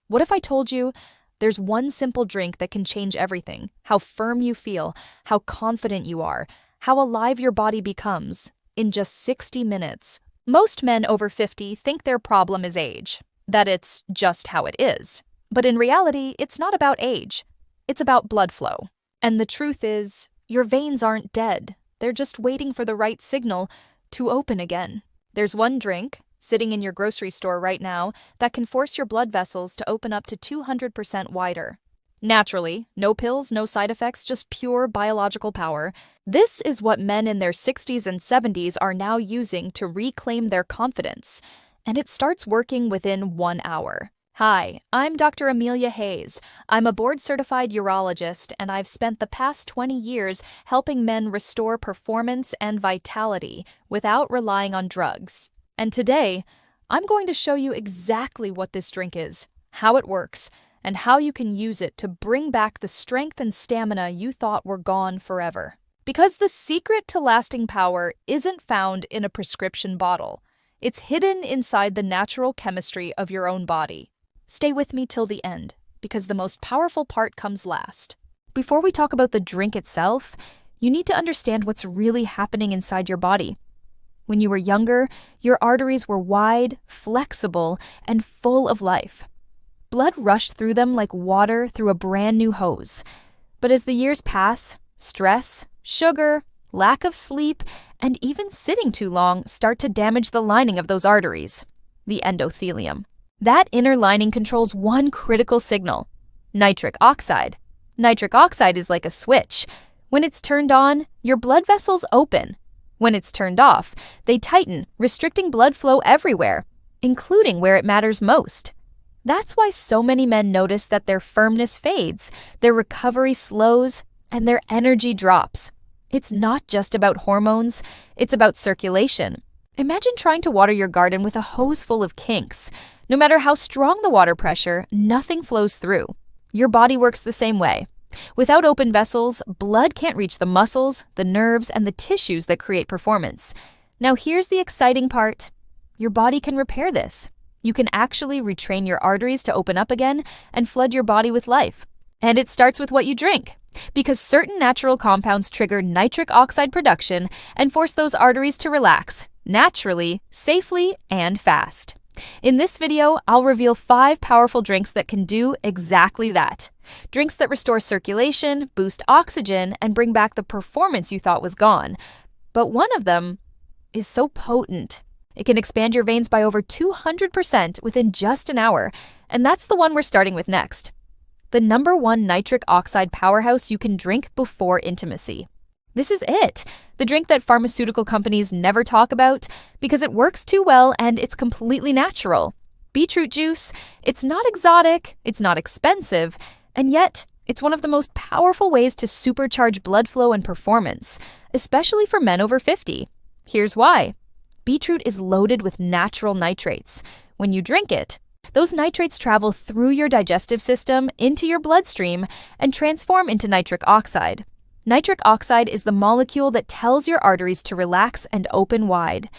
What if I told you there's one simple drink that can change everything? How firm you feel, how confident you are, how alive your body becomes in just 60 minutes. Most men over 50 think their problem is age, that it's just how it is. But in reality, it's not about age. It's about blood flow. And the truth is, your veins aren't dead. They're just waiting for the right signal to open again. There's one drink sitting in your grocery store right now that can force your blood vessels to open up to 200% wider. Naturally, no pills, no side effects, just pure biological power. This is what men in their 60s and 70s are now using to reclaim their confidence. And it starts working within 1 hour. Hi, I'm Dr. Amelia Hayes. I'm a board-certified urologist, and I've spent the past 20 years helping men restore performance and vitality without relying on drugs. And today, I'm going to show you exactly what this drink is, how it works, and how you can use it to bring back the strength and stamina you thought were gone forever. Because the secret to lasting power isn't found in a prescription bottle. It's hidden inside the natural chemistry of your own body. Stay with me till the end, because the most powerful part comes last. Before we talk about the drink itself, you need to understand what's really happening inside your body. When you were younger, your arteries were wide, flexible, and full of life. Blood rushed through them like water through a brand new hose. But as the years pass, stress, sugar, lack of sleep, and even sitting too long start to damage the lining of those arteries, the endothelium. That inner lining controls one critical signal: nitric oxide. Nitric oxide is like a switch. When it's turned on, your blood vessels open. When it's turned off, they tighten, restricting blood flow everywhere, including where it matters most. That's why so many men notice that their firmness fades, their recovery slows, and their energy drops. It's not just about hormones, it's about circulation. Imagine trying to water your garden with a hose full of kinks. No matter how strong the water pressure, nothing flows through. Your body works the same way. Without open vessels, blood can't reach the muscles, the nerves, and the tissues that create performance. Now here's the exciting part. Your body can repair this. You can actually retrain your arteries to open up again and flood your body with life. And it starts with what you drink, because certain natural compounds trigger nitric oxide production and force those arteries to relax, naturally, safely, and fast. In this video, I'll reveal 5 powerful drinks that can do exactly that. Drinks that restore circulation, boost oxygen, and bring back the performance you thought was gone. But one of them is so potent. It can expand your veins by over 200% within just an hour, and that's the one we're starting with next. The #1 nitric oxide powerhouse you can drink before intimacy. This is it, the drink that pharmaceutical companies never talk about because it works too well and it's completely natural. Beetroot juice, it's not exotic, it's not expensive, and yet it's one of the most powerful ways to supercharge blood flow and performance, especially for men over 50. Here's why. Beetroot is loaded with natural nitrates. When you drink it, those nitrates travel through your digestive system into your bloodstream and transform into nitric oxide. Nitric oxide is the molecule that tells your arteries to relax and open wide.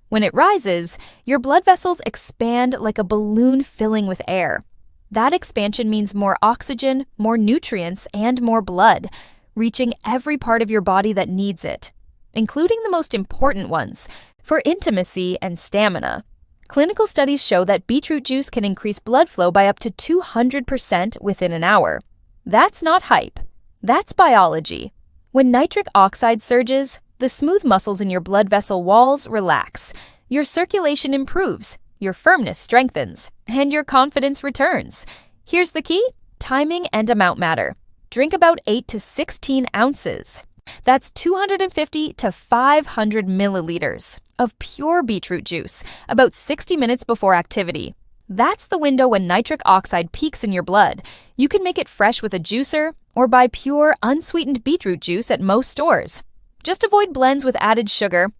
When it rises, your blood vessels expand like a balloon filling with air. That expansion means more oxygen, more nutrients, and more blood, reaching every part of your body that needs it, including the most important ones, for intimacy and stamina. Clinical studies show that beetroot juice can increase blood flow by up to 200% within an hour. That's not hype. That's biology. When nitric oxide surges, the smooth muscles in your blood vessel walls relax, your circulation improves, your firmness strengthens, and your confidence returns. Here's the key: timing and amount matter. Drink about 8 to 16 ounces. That's 250 to 500 milliliters of pure beetroot juice, about 60 minutes before activity. That's the window when nitric oxide peaks in your blood. You can make it fresh with a juicer or buy pure, unsweetened beetroot juice at most stores. Just avoid blends with added sugar.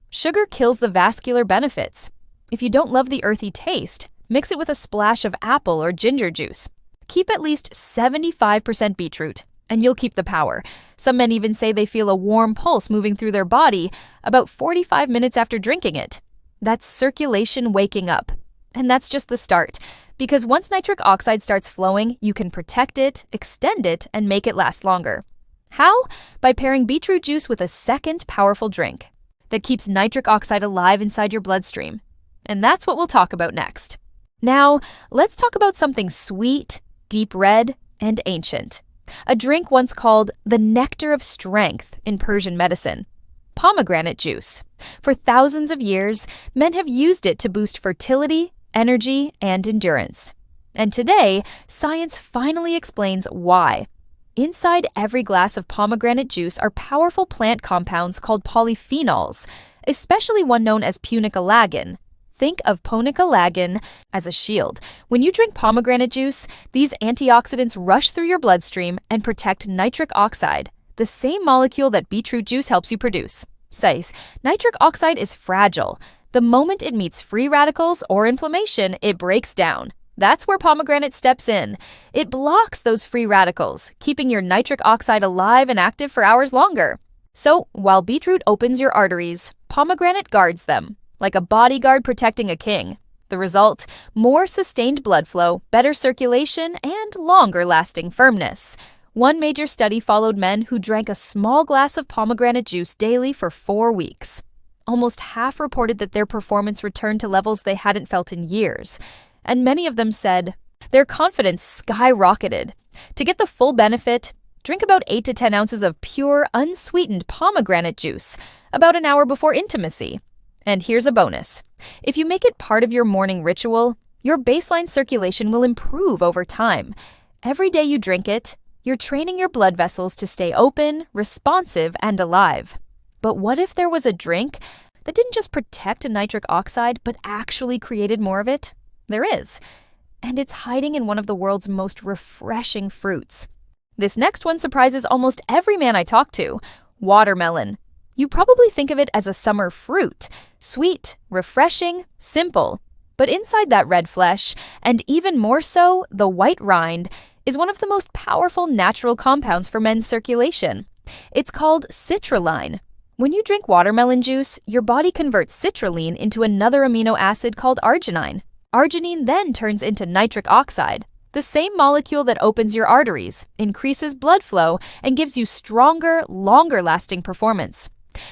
Sugar kills the vascular benefits. If you don't love the earthy taste, mix it with a splash of apple or ginger juice. Keep at least 75% beetroot, and you'll keep the power. Some men even say they feel a warm pulse moving through their body about 45 minutes after drinking it. That's circulation waking up. And that's just the start, because once nitric oxide starts flowing, you can protect it, extend it, and make it last longer. How? By pairing beetroot juice with a second powerful drink that keeps nitric oxide alive inside your bloodstream. And that's what we'll talk about next. Now, let's talk about something sweet, deep red, and ancient. A drink once called the nectar of strength in Persian medicine. Pomegranate juice. For thousands of years, men have used it to boost fertility, energy, and endurance. And today, science finally explains why. Inside every glass of pomegranate juice are powerful plant compounds called polyphenols, especially one known as punicalagin. Think of punicalagin as a shield. When you drink pomegranate juice, these antioxidants rush through your bloodstream and protect nitric oxide, the same molecule that beetroot juice helps you produce. Says, nitric oxide is fragile. The moment it meets free radicals or inflammation, it breaks down. That's where pomegranate steps in. It blocks those free radicals, keeping your nitric oxide alive and active for hours longer. So, while beetroot opens your arteries, pomegranate guards them, like a bodyguard protecting a king. The result? More sustained blood flow, better circulation, and longer-lasting firmness. One major study followed men who drank a small glass of pomegranate juice daily for 4 weeks. Almost half reported that their performance returned to levels they hadn't felt in years. And many of them said their confidence skyrocketed. To get the full benefit, drink about 8 to 10 ounces of pure, unsweetened pomegranate juice about an hour before intimacy. And here's a bonus. If you make it part of your morning ritual, your baseline circulation will improve over time. Every day you drink it, you're training your blood vessels to stay open, responsive, and alive. But what if there was a drink that didn't just protect a nitric oxide, but actually created more of it? There is. And it's hiding in one of the world's most refreshing fruits. This next one surprises almost every man I talk to: watermelon. You probably think of it as a summer fruit, sweet, refreshing, simple. But inside that red flesh, and even more so, the white rind, is one of the most powerful natural compounds for men's circulation. It's called citrulline. When you drink watermelon juice, your body converts citrulline into another amino acid called arginine. Arginine then turns into nitric oxide, the same molecule that opens your arteries, increases blood flow, and gives you stronger, longer-lasting performance.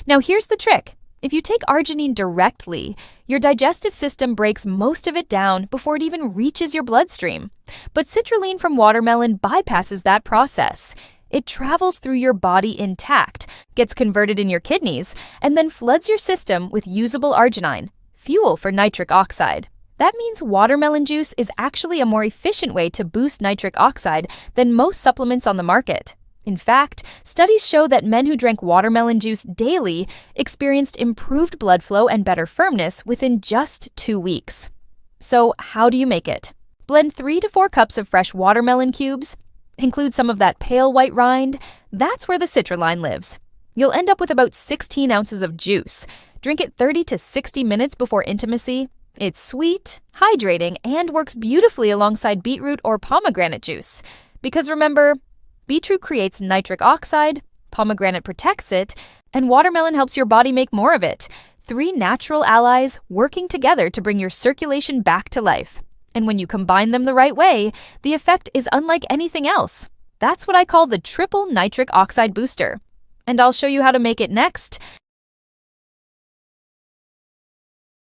Now here's the trick. If you take arginine directly, your digestive system breaks most of it down before it even reaches your bloodstream. But citrulline from watermelon bypasses that process. It travels through your body intact, gets converted in your kidneys, and then floods your system with usable arginine, fuel for nitric oxide. That means watermelon juice is actually a more efficient way to boost nitric oxide than most supplements on the market. In fact, studies show that men who drank watermelon juice daily experienced improved blood flow and better firmness within just 2 weeks. So, how do you make it? Blend 3 to 4 cups of fresh watermelon cubes. Include some of that pale white rind. That's where the citrulline lives. You'll end up with about 16 ounces of juice. Drink it 30 to 60 minutes before intimacy. It's sweet, hydrating, and works beautifully alongside beetroot or pomegranate juice. Because remember, beetroot creates nitric oxide, pomegranate protects it, and watermelon helps your body make more of it. 3 natural allies working together to bring your circulation back to life. And when you combine them the right way, the effect is unlike anything else. That's what I call the Triple Nitric Oxide Booster. And I'll show you how to make it next.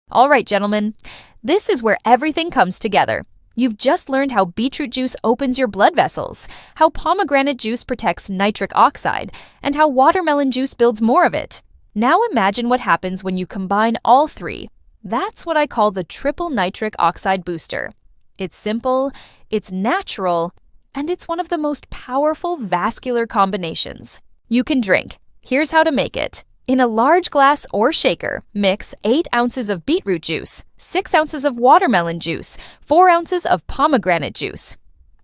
All right, gentlemen, this is where everything comes together. You've just learned how beetroot juice opens your blood vessels, how pomegranate juice protects nitric oxide, and how watermelon juice builds more of it. Now imagine what happens when you combine all 3. That's what I call the Triple Nitric Oxide Booster. It's simple, it's natural, and it's one of the most powerful vascular combinations you can drink. Here's how to make it. In a large glass or shaker, mix 8 ounces of beetroot juice, 6 ounces of watermelon juice, 4 ounces of pomegranate juice.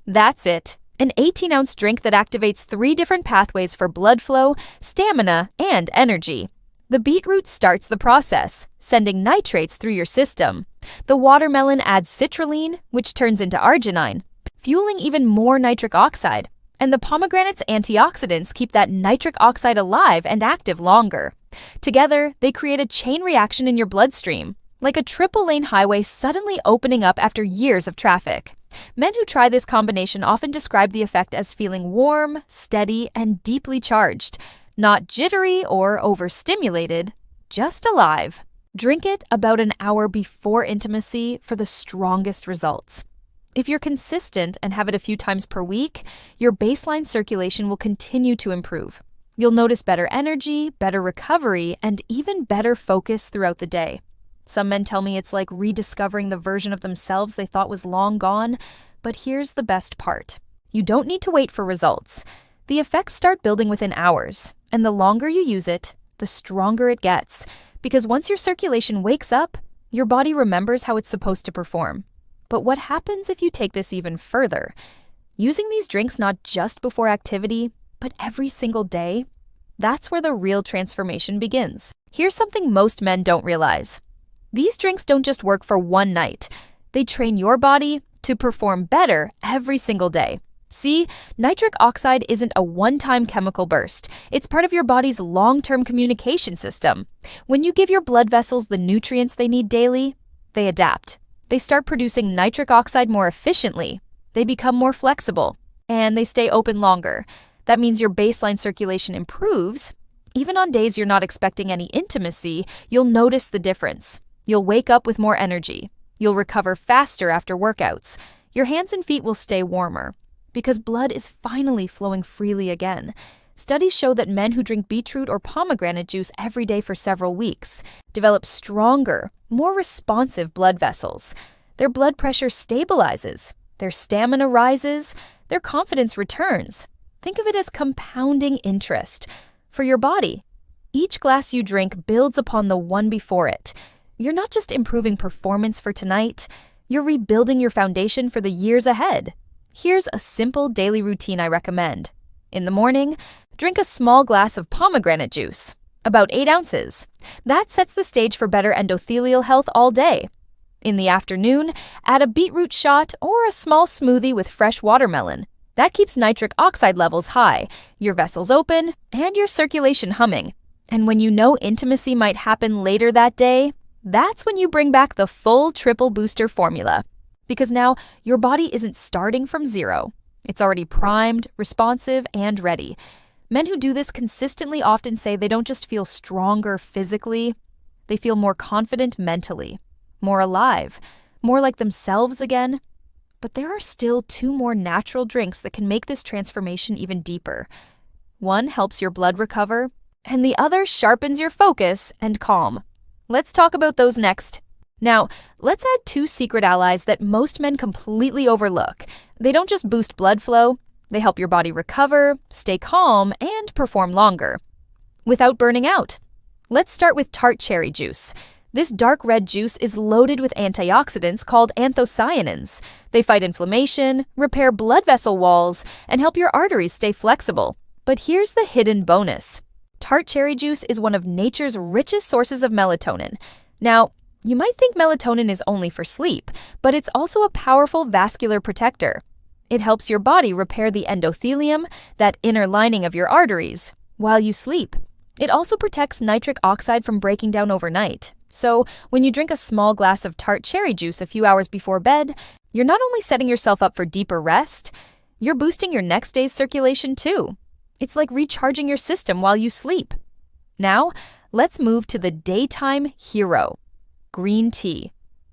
That's it. An 18-ounce drink that activates 3 different pathways for blood flow, stamina, and energy. The beetroot starts the process, sending nitrates through your system. The watermelon adds citrulline, which turns into arginine, fueling even more nitric oxide. And the pomegranate's antioxidants keep that nitric oxide alive and active longer. Together, they create a chain reaction in your bloodstream. like a triple-lane highway suddenly opening up after years of traffic. Men who try this combination often describe the effect as feeling warm, steady, and deeply charged, not jittery or overstimulated, just alive. Drink it about an hour before intimacy for the strongest results. If you're consistent and have it a few times per week, your baseline circulation will continue to improve. You'll notice better energy, better recovery, and even better focus throughout the day. Some men tell me it's like rediscovering the version of themselves they thought was long gone, but here's the best part. You don't need to wait for results. The effects start building within hours, and the longer you use it, the stronger it gets, because once your circulation wakes up, your body remembers how it's supposed to perform. But what happens if you take this even further? Using these drinks not just before activity, but every single day? That's where the real transformation begins. Here's something most men don't realize. These drinks don't just work for one night. They train your body to perform better every single day. See, nitric oxide isn't a one-time chemical burst. It's part of your body's long-term communication system. When you give your blood vessels the nutrients they need daily, they adapt. They start producing nitric oxide more efficiently. They become more flexible, and they stay open longer. That means your baseline circulation improves. Even on days you're not expecting any intimacy, you'll notice the difference. You'll wake up with more energy. You'll recover faster after workouts. Your hands and feet will stay warmer because blood is finally flowing freely again. Studies show that men who drink beetroot or pomegranate juice every day for several weeks develop stronger, more responsive blood vessels. Their blood pressure stabilizes, their stamina rises, their confidence returns. Think of it as compounding interest. For your body, each glass you drink builds upon the one before it. You're not just improving performance for tonight, you're rebuilding your foundation for the years ahead. Here's a simple daily routine I recommend. In the morning, drink a small glass of pomegranate juice, about 8 ounces. That sets the stage for better endothelial health all day. In the afternoon, add a beetroot shot or a small smoothie with fresh watermelon. That keeps nitric oxide levels high, your vessels open, and your circulation humming. And when you know intimacy might happen later that day, that's when you bring back the full triple booster formula. Because now your body isn't starting from zero. It's already primed, responsive, and ready. Men who do this consistently often say they don't just feel stronger physically, they feel more confident mentally, more alive, more like themselves again. But there are still 2 more natural drinks that can make this transformation even deeper. One helps your blood recover, and the other sharpens your focus and calm. Let's talk about those next. Now, let's add 2 secret allies that most men completely overlook. They don't just boost blood flow, they help your body recover, stay calm, and perform longer without burning out. Let's start with tart cherry juice. This dark red juice is loaded with antioxidants called anthocyanins. They fight inflammation, repair blood vessel walls, and help your arteries stay flexible. But here's the hidden bonus. Tart cherry juice is one of nature's richest sources of melatonin. Now, you might think melatonin is only for sleep, but it's also a powerful vascular protector. It helps your body repair the endothelium, that inner lining of your arteries, while you sleep. It also protects nitric oxide from breaking down overnight. So, when you drink a small glass of tart cherry juice a few hours before bed, you're not only setting yourself up for deeper rest, you're boosting your next day's circulation too. It's like recharging your system while you sleep. Now, let's move to the daytime hero. Green tea.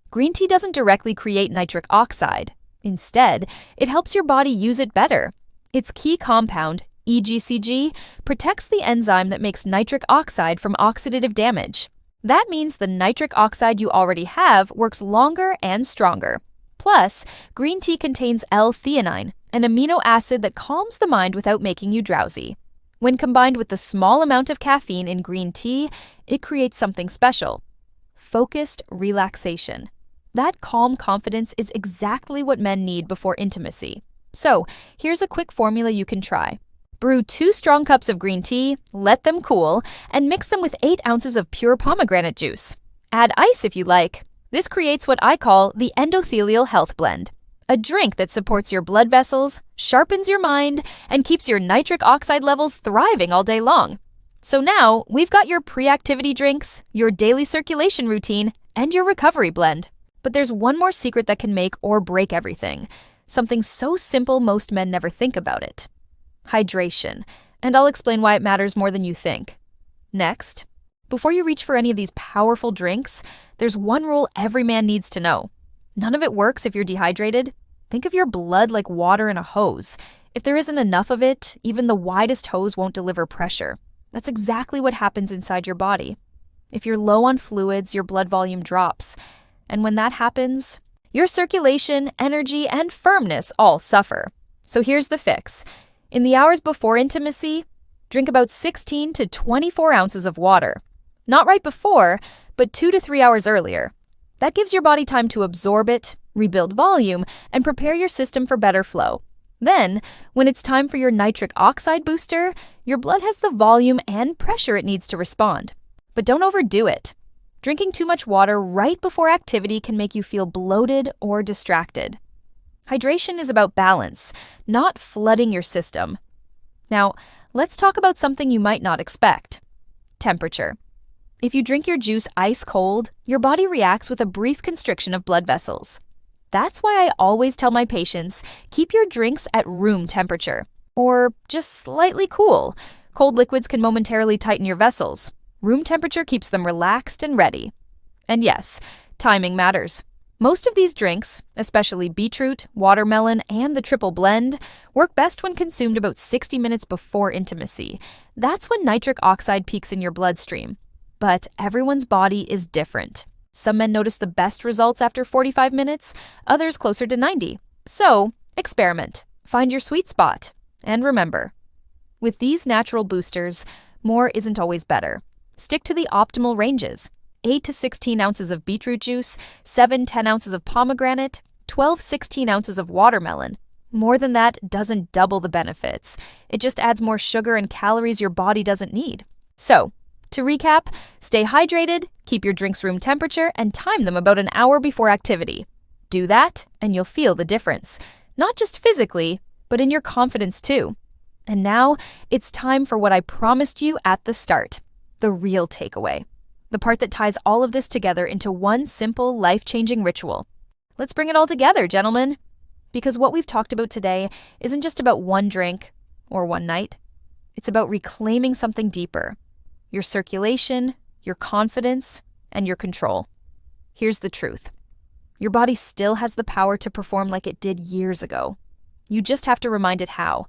Green tea doesn't directly create nitric oxide. Instead, it helps your body use it better. Its key compound, EGCG, protects the enzyme that makes nitric oxide from oxidative damage. That means the nitric oxide you already have works longer and stronger. Plus, green tea contains L-theanine, an amino acid that calms the mind without making you drowsy. When combined with the small amount of caffeine in green tea, it creates something special. Focused relaxation. That calm confidence is exactly what men need before intimacy. So, here's a quick formula you can try. Brew 2 strong cups of green tea, let them cool, and mix them with 8 ounces of pure pomegranate juice. Add ice if you like. This creates what I call the endothelial health blend. A drink that supports your blood vessels, sharpens your mind, and keeps your nitric oxide levels thriving all day long. So now we've got your pre-activity drinks, your daily circulation routine, and your recovery blend. But there's one more secret that can make or break everything. Something so simple most men never think about it. Hydration. And I'll explain why it matters more than you think. Next, before you reach for any of these powerful drinks, there's one rule every man needs to know. None of it works if you're dehydrated. Think of your blood like water in a hose. If there isn't enough of it, even the widest hose won't deliver pressure. That's exactly what happens inside your body. If you're low on fluids, your blood volume drops. And when that happens, your circulation, energy, and firmness all suffer. So here's the fix. In the hours before intimacy, drink about 16 to 24 ounces of water. Not right before, but 2 to 3 hours earlier. That gives your body time to absorb it, rebuild volume, and prepare your system for better flow. Then, when it's time for your nitric oxide booster, your blood has the volume and pressure it needs to respond. But don't overdo it. Drinking too much water right before activity can make you feel bloated or distracted. Hydration is about balance, not flooding your system. Now, let's talk about something you might not expect. Temperature. If you drink your juice ice cold, your body reacts with a brief constriction of blood vessels. That's why I always tell my patients, keep your drinks at room temperature, or just slightly cool. Cold liquids can momentarily tighten your vessels. Room temperature keeps them relaxed and ready. And yes, timing matters. Most of these drinks, especially beetroot, watermelon, and the triple blend, work best when consumed about 60 minutes before intimacy. That's when nitric oxide peaks in your bloodstream. But everyone's body is different. Some men notice the best results after 45 minutes, others closer to 90. So, experiment. Find your sweet spot. And remember, with these natural boosters, more isn't always better. Stick to the optimal ranges. 8 to 16 ounces of beetroot juice, 7-10 ounces of pomegranate, 12-16 ounces of watermelon. More than that doesn't double the benefits. It just adds more sugar and calories your body doesn't need. So, to recap, stay hydrated, keep your drinks room temperature, and time them about an hour before activity. Do that, and you'll feel the difference. Not just physically, but in your confidence too. And now, it's time for what I promised you at the start. The real takeaway. The part that ties all of this together into one simple, life-changing ritual. Let's bring it all together, gentlemen. Because what we've talked about today isn't just about one drink or one night. It's about reclaiming something deeper. Your circulation, your confidence, and your control. Here's the truth. Your body still has the power to perform like it did years ago. You just have to remind it how.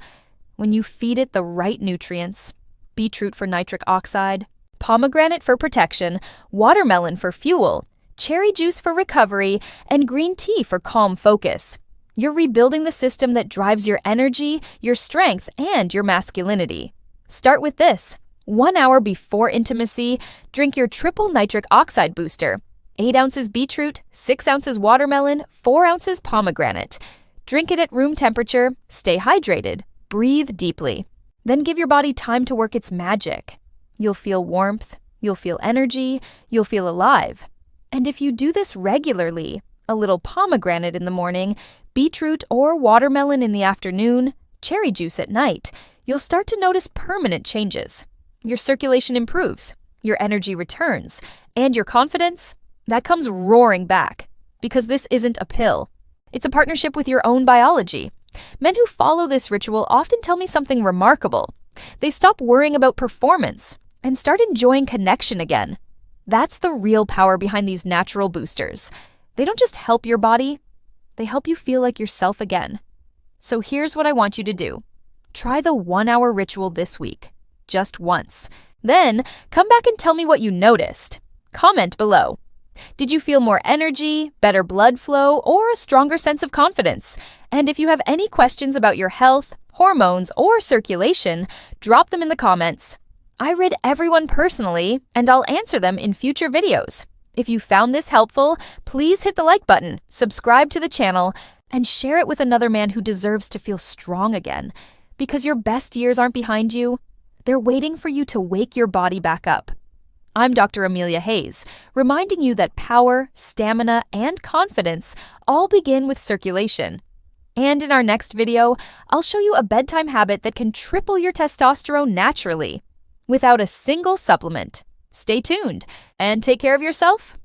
When you feed it the right nutrients, beetroot for nitric oxide, pomegranate for protection, watermelon for fuel, cherry juice for recovery, and green tea for calm focus. You're rebuilding the system that drives your energy, your strength, and your masculinity. Start with this. 1 hour before intimacy, drink your Triple Nitric Oxide Booster. 8 ounces beetroot, 6 ounces watermelon, 4 ounces pomegranate. Drink it at room temperature, stay hydrated, breathe deeply. Then give your body time to work its magic. You'll feel warmth, you'll feel energy, you'll feel alive. And if you do this regularly, a little pomegranate in the morning, beetroot or watermelon in the afternoon, cherry juice at night, you'll start to notice permanent changes. Your circulation improves, your energy returns, and your confidence, that comes roaring back. Because this isn't a pill. It's a partnership with your own biology. Men who follow this ritual often tell me something remarkable. They stop worrying about performance and start enjoying connection again. That's the real power behind these natural boosters. They don't just help your body, they help you feel like yourself again. So here's what I want you to do. Try the 1 hour ritual this week. Just once. Then, come back and tell me what you noticed. Comment below. Did you feel more energy, better blood flow, or a stronger sense of confidence? And if you have any questions about your health, hormones, or circulation, drop them in the comments. I read everyone personally, and I'll answer them in future videos. If you found this helpful, please hit the like button, subscribe to the channel, and share it with another man who deserves to feel strong again. Because your best years aren't behind you. They're waiting for you to wake your body back up. I'm Dr. Amelia Hayes, reminding you that power, stamina, and confidence all begin with circulation. And in our next video, I'll show you a bedtime habit that can triple your testosterone naturally. without a single supplement. Stay tuned and take care of yourself.